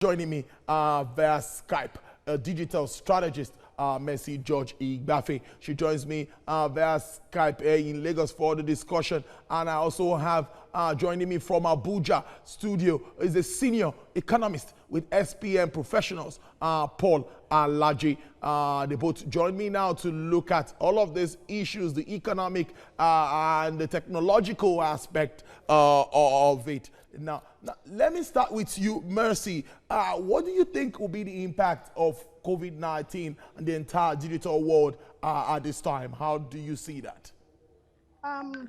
Joining me via Skype, a digital strategist, Mercy George-Igbafe. She joins me via Skype in Lagos for the discussion. And I also have joining me from Abuja studio is a senior economist with SPM Professionals, Paul Alaji. They both join me now to look at all of these issues, the economic and the technological aspect of it. Now, let me start with you, Mercy. What do you think will be the impact of COVID-19 on the entire digital world at this time? How do you see that?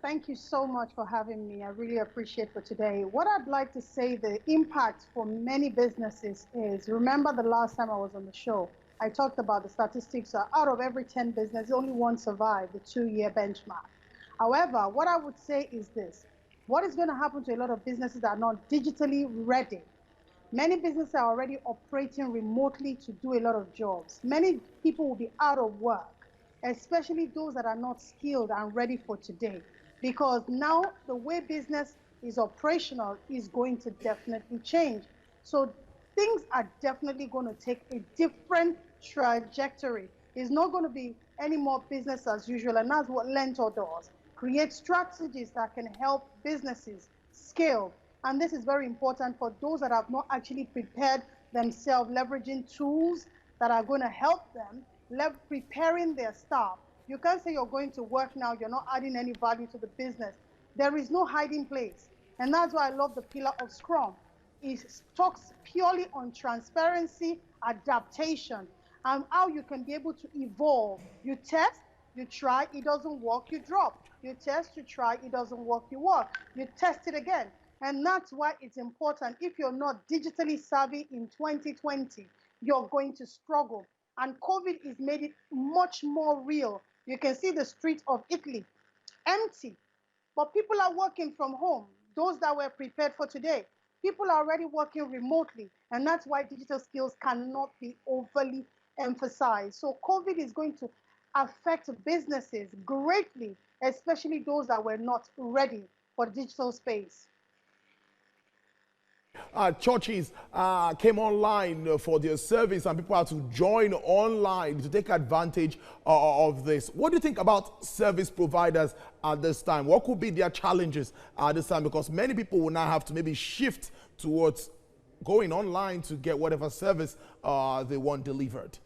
Thank you so much for having me. I really appreciate for today. What I'd like to say, the impact for many businesses is, remember the last time I was on the show, I talked about the statistics. Out of every 10 businesses, only one survived the 2-year benchmark. However, what I would say is this. What is going to happen to a lot of businesses that are not digitally ready? Many businesses are already operating remotely to do a lot of jobs. Many people will be out of work, especially those that are not skilled and ready for today. Because now the way business is operational is going to definitely change. So things are definitely going to take a different trajectory. It's not going to be any more business as usual, and that's what Learntor does. Create strategies that can help businesses scale. And this is very important for those that have not actually prepared themselves, leveraging tools that are going to help them, preparing their staff. You can't say you're going to work now, you're not adding any value to the business. There is no hiding place. And that's why I love the pillar of Scrum. It talks purely on transparency, adaptation, and how you can be able to evolve. You test, you try, it doesn't work, you drop. You test, you try, it doesn't work, you work. You test it again. And that's why it's important. If you're not digitally savvy in 2020, you're going to struggle. And COVID has made it much more real. You can see the streets of Italy empty, but people are working from home. Those that were prepared for today, people are already working remotely. And that's why digital skills cannot be overly emphasized. So COVID is going to affect businesses greatly, especially those that were not ready for digital space. Churches came online for their service, and people had to join online to take advantage of this. What do you think about service providers at this time? What could be their challenges at this time? Because many people will now have to maybe shift towards going online to get whatever service they want delivered.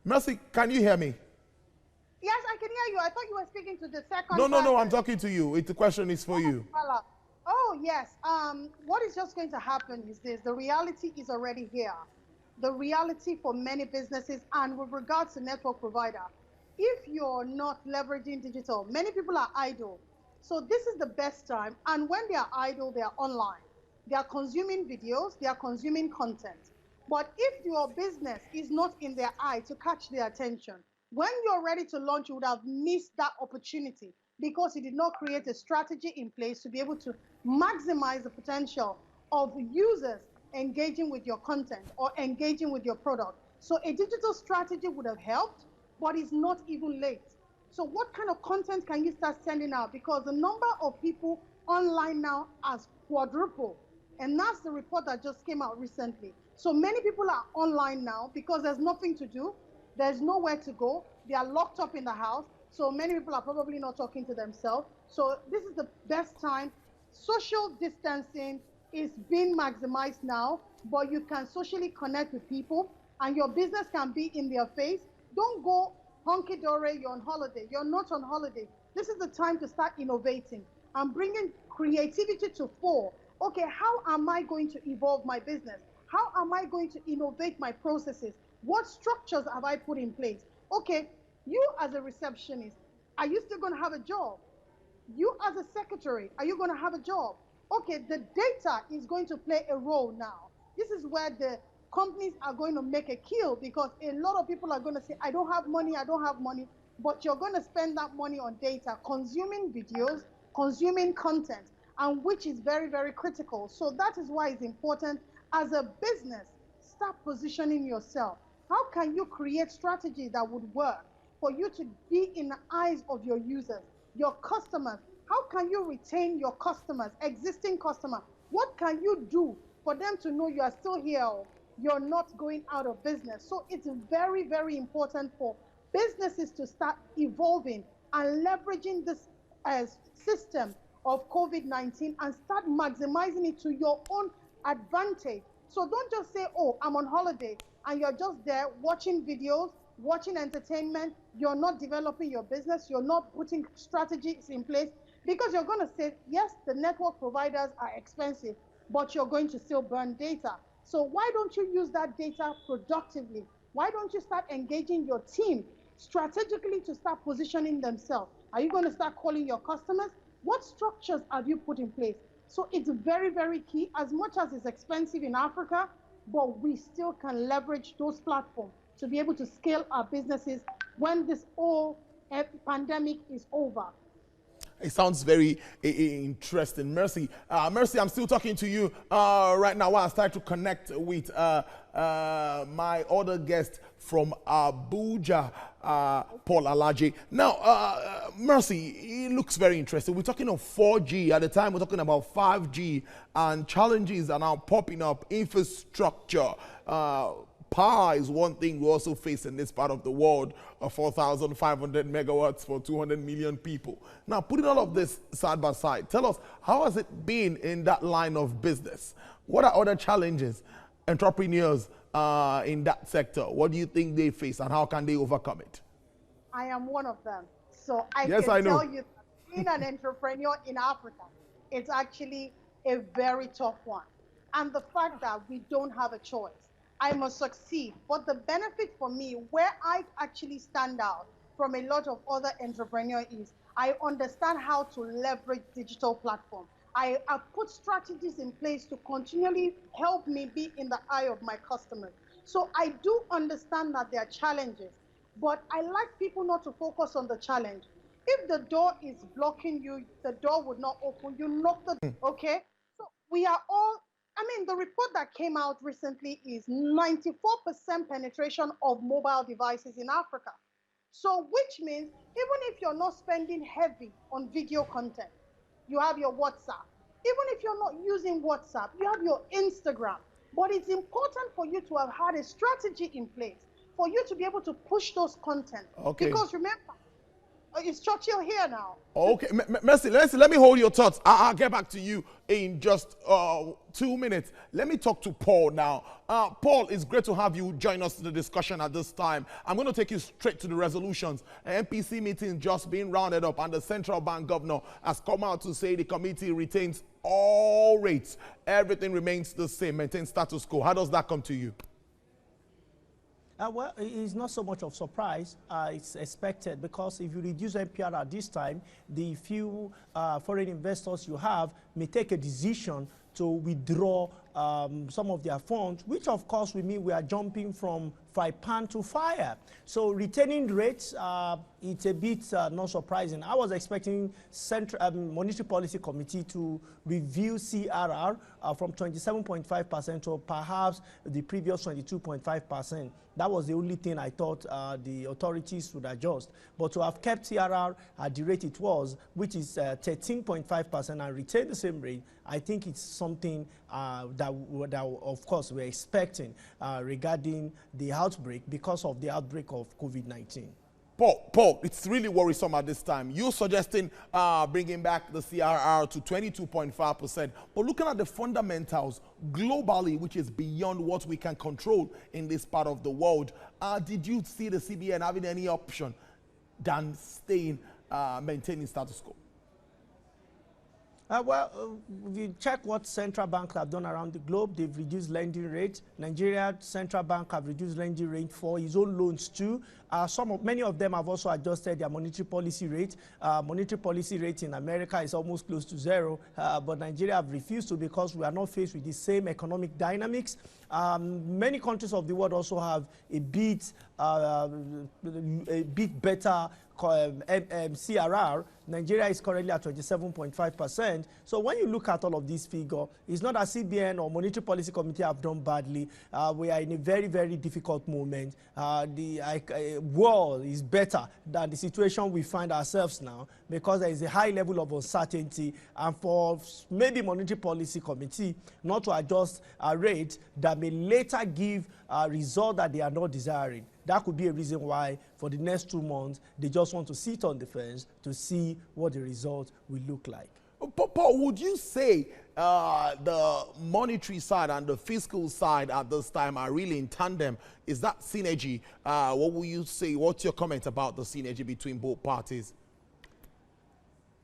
Mercy, can you hear me? Yes, I can hear you. I thought you were speaking to the second No, I'm talking to you. The question is for you. Oh, yes. What is just going to happen is this. The reality is already here. The reality for many businesses, and with regards to network provider, if you're not leveraging digital, many people are idle. So this is the best time. And when they are idle, they are online. They are consuming videos, they are consuming content. But if your business is not in their eye to catch their attention, when you're ready to launch, you would have missed that opportunity because you did not create a strategy in place to be able to maximize the potential of users engaging with your content or engaging with your product. So a digital strategy would have helped, but it's not even late. So what kind of content can you start sending out? Because the number of people online now has quadrupled. And that's the report that just came out recently. So many people are online now because there's nothing to do. There's nowhere to go. They are locked up in the house. So many people are probably not talking to themselves. So this is the best time. Social distancing is being maximized now, but you can socially connect with people and your business can be in their face. Don't go hunky-dory, you're on holiday. You're not on holiday. This is the time to start innovating and bringing creativity to fore. Okay, how am I going to evolve my business? How am I going to innovate my processes? What structures have I put in place? Okay, you as a receptionist, are you still going to have a job? You as a secretary, are you going to have a job? Okay, the data is going to play a role now. This is where the companies are going to make a kill because a lot of people are going to say, I don't have money, but you're going to spend that money on data, consuming videos, consuming content, and which is very, very critical. So that is why it's important as a business, start positioning yourself. How can you create strategies that would work for you to be in the eyes of your users, your customers? How can you retain your customers, existing customers? What can you do for them to know you are still here, or you're not going out of business? So it's very, very important for businesses to start evolving and leveraging this system of COVID-19 and start maximizing it to your own advantage. So don't just say, oh, I'm on holiday, and you're just there watching videos, watching entertainment. You're not developing your business. You're not putting strategies in place, because you're going to say, yes, the network providers are expensive, but you're going to still burn data. So why don't you use that data productively? Why don't you start engaging your team strategically to start positioning themselves? Are you going to start calling your customers? What structures have you put in place? So it's very, very key. As much as it's expensive in Africa, but we still can leverage those platforms to be able to scale our businesses when this whole pandemic is over. It sounds very interesting. Mercy, I'm still talking to you right now while I start to connect with my other guest from Abuja, Paul Alaje. Now, Mercy, it looks very interesting. We're talking of 4G. At the time, we're talking about 5G, and challenges are now popping up. Infrastructure, power is one thing we also face in this part of the world, 4,500 megawatts for 200 million people. Now, putting all of this side by side, tell us, how has it been in that line of business? What are other challenges entrepreneurs in that sector, what do you think they face, and how can they overcome it? I am one of them. So I can tell you, being an entrepreneur in Africa, it's actually a very tough one. And the fact that we don't have a choice. I must succeed. But the benefit for me, where I actually stand out from a lot of other entrepreneurs, is I understand how to leverage digital platforms. I have put strategies in place to continually help me be in the eye of my customers. So I do understand that there are challenges, but I like people not to focus on the challenge. If the door is blocking you, the door would not open. You knock the door, okay? So we are all, I mean, the report that came out recently is 94% penetration of mobile devices in Africa. So which means even if you're not spending heavy on video content, you have your WhatsApp. Even if you're not using WhatsApp, you have your Instagram. But it's important for you to have had a strategy in place for you to be able to push those content. Okay. Because remember, it's Churchill here now. Okay, Mercy, let me hold your thoughts. I'll get back to you in just 2 minutes. Let me talk to Paul now. Paul, it's great to have you join us in the discussion at this time. I'm going to take you straight to the resolutions. An MPC meeting just being rounded up, and the central bank governor has come out to say the committee retains all rates. Everything remains the same, maintain status quo. How does that come to you? Well, it's not so much of surprise. It's expected, because if you reduce NPR at this time, the few foreign investors you have may take a decision to withdraw some of their funds, which of course will mean we are jumping from fry pan to fire. So retaining rates, it's a bit not surprising. I was expecting Central Monetary Policy Committee to review CRR from 27.5% to perhaps the previous 22.5%. That was the only thing I thought the authorities would adjust. But to have kept CRR at the rate it was, which is 13.5%, and retain the same rate, I think it's something that of course we're expecting regarding the outbreak, because of the outbreak of COVID-19. Paul, it's really worrisome at this time. You're suggesting bringing back the CRR to 22.5%, but looking at the fundamentals globally, which is beyond what we can control in this part of the world, did you see the CBN having any option than staying, maintaining status quo? Well, if you check what central banks have done around the globe, they've reduced lending rates. Nigeria Central Bank have reduced lending rate for its own loans too. Many of them have also adjusted their monetary policy rate. Monetary policy rate in America is almost close to zero, but Nigeria have refused to, because we are not faced with the same economic dynamics. Many countries of the world also have a bit a bit better CRR, Nigeria is currently at 27.5%. So when you look at all of these figures, it's not that CBN or Monetary Policy Committee have done badly. We are in a very, very difficult moment. The world is better than the situation we find ourselves now, because there is a high level of uncertainty, and for maybe Monetary Policy Committee not to adjust rates that may later give a result that they are not desiring. That could be a reason why for the next 2 months they just want to sit on the fence to see what the result will look like. Paul, would you say the monetary side and the fiscal side at this time are really in tandem? Is that synergy? What will you say? What's your comment about the synergy between both parties?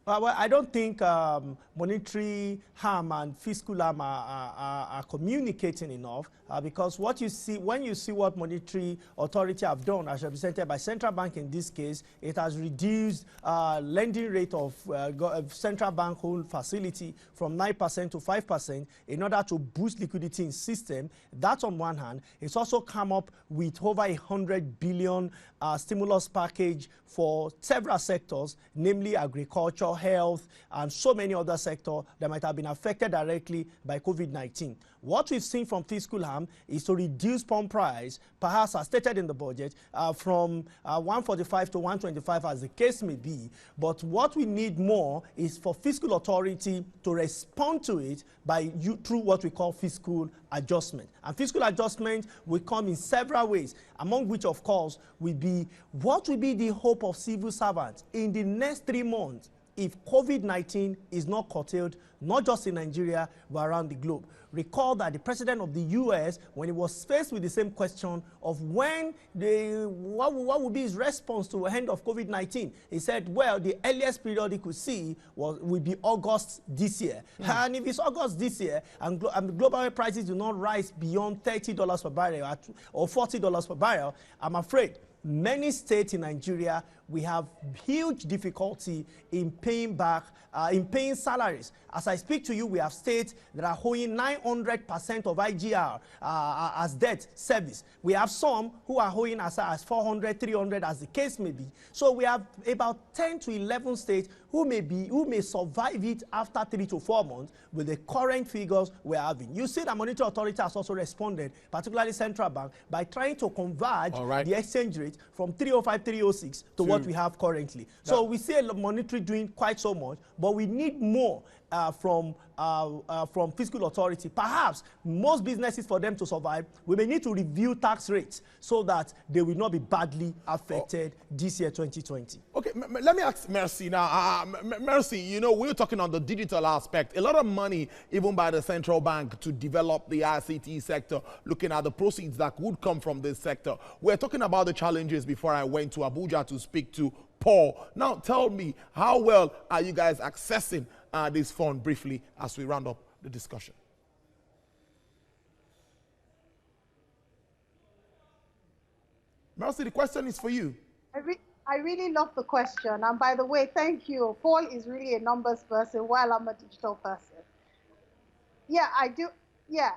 Well, I don't think monetary harm and fiscal harm are communicating enough, because what you see, when you see what monetary authority have done, as represented by central bank in this case, it has reduced lending rate of central bank hold facility from 9% to 5% in order to boost liquidity in system. That's on one hand. It's also come up with over 100 billion stimulus package for several sectors, namely agriculture, health, and so many other sectors that might have been affected directly by COVID-19. What we've seen from fiscal harm is to reduce pump price, perhaps as stated in the budget, from 145 to 125 as the case may be. But what we need more is for fiscal authority to respond to it through what we call fiscal adjustment. And fiscal adjustment will come in several ways, among which, of course, will be what will be the hope of civil servants in the next 3 months if COVID-19 is not curtailed, not just in Nigeria, but around the globe. Recall that the president of the US, when he was faced with the same question of what would be his response to the end of COVID-19, he said, well, the earliest period he could see will be August this year. And if it's August this year and the global prices do not rise beyond $30 per barrel or $40 per barrel, I'm afraid many states in Nigeria, we have huge difficulty in paying back, in paying salaries. As I speak to you, we have states that are owing 900% of IGR as debt service. We have some who are owing as 400, 300 as the case may be. So we have about 10 to 11 states who may survive it after 3 to 4 months with the current figures we're having. You see that Monetary Authority has also responded, particularly Central Bank, by trying to converge the exchange rate from 305, 306 to what we have currently. So we see a monetary doing quite so much, but we need more from fiscal authority. Perhaps most businesses, for them to survive, we may need to review tax rates so that they will not be badly affected this year, 2020. Okay, let me ask Mercy now. Mercy, you know, we're talking on the digital aspect. A lot of money, even by the central bank, to develop the ICT sector, looking at the proceeds that would come from this sector. We're talking about the challenges before I went to Abuja to speak to Paul. Now, tell me, how well are you guys accessing this fund briefly as we round up the discussion? Mercy, the question is for you. I really love the question. And by the way, thank you. Paul is really a numbers person while I'm a digital person. Yeah, I do. Yeah.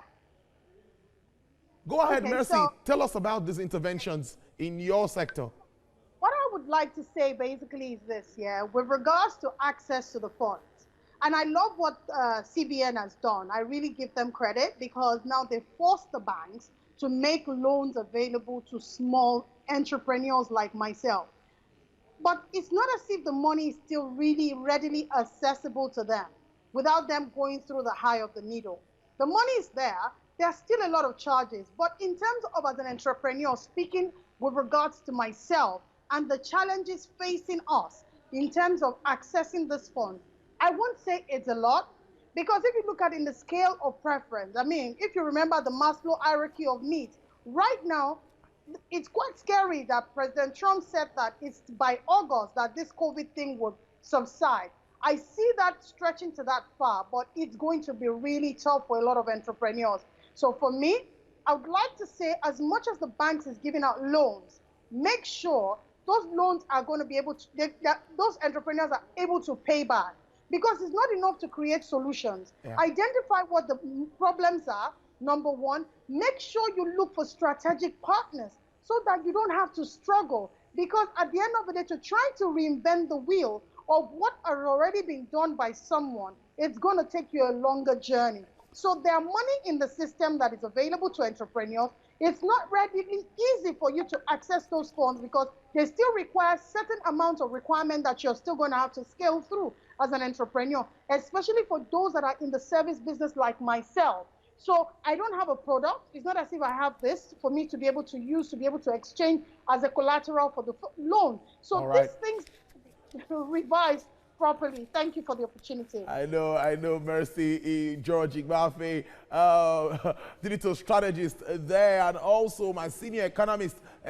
Go ahead, Mercy. So, tell us about these interventions in your sector. What I would like to say basically is this, with regards to access to the funds. And I love what CBN has done. I really give them credit, because now they force the banks to make loans available to small entrepreneurs like myself. But it's not as if the money is still really readily accessible to them without them going through the high of the needle. The money is there. There are still a lot of charges. But in terms of, as an entrepreneur, speaking with regards to myself and the challenges facing us in terms of accessing this fund, I won't say it's a lot, because if you look at it in the scale of preference, I mean, if you remember the Maslow hierarchy of needs, right now, it's quite scary that President Trump said that it's by August that this COVID thing would subside. I see that stretching to that far, but it's going to be really tough for a lot of entrepreneurs. So for me, I would like to say, as much as the banks is giving out loans, make sure those loans are going to be able to, those entrepreneurs are able to pay back. Because it's not enough to create solutions. Yeah. Identify what the problems are, number one. Make sure you look for strategic partners so that you don't have to struggle. Because at the end of the day, to try to reinvent the wheel of what has already been done by someone, it's going to take you a longer journey. So there are money in the system that is available to entrepreneurs. It's not readily easy for you to access those funds because they still require certain amounts of requirement that you're still going to have to scale through as an entrepreneur, especially for those that are in the service business like myself. So I don't have a product. It's not as if I have this for me to be able to use, to be able to exchange as a collateral for the loan. So these things revised properly. Thank you for the opportunity. I know, Mercy, George-Igbafe, digital strategist there, and also my senior economist,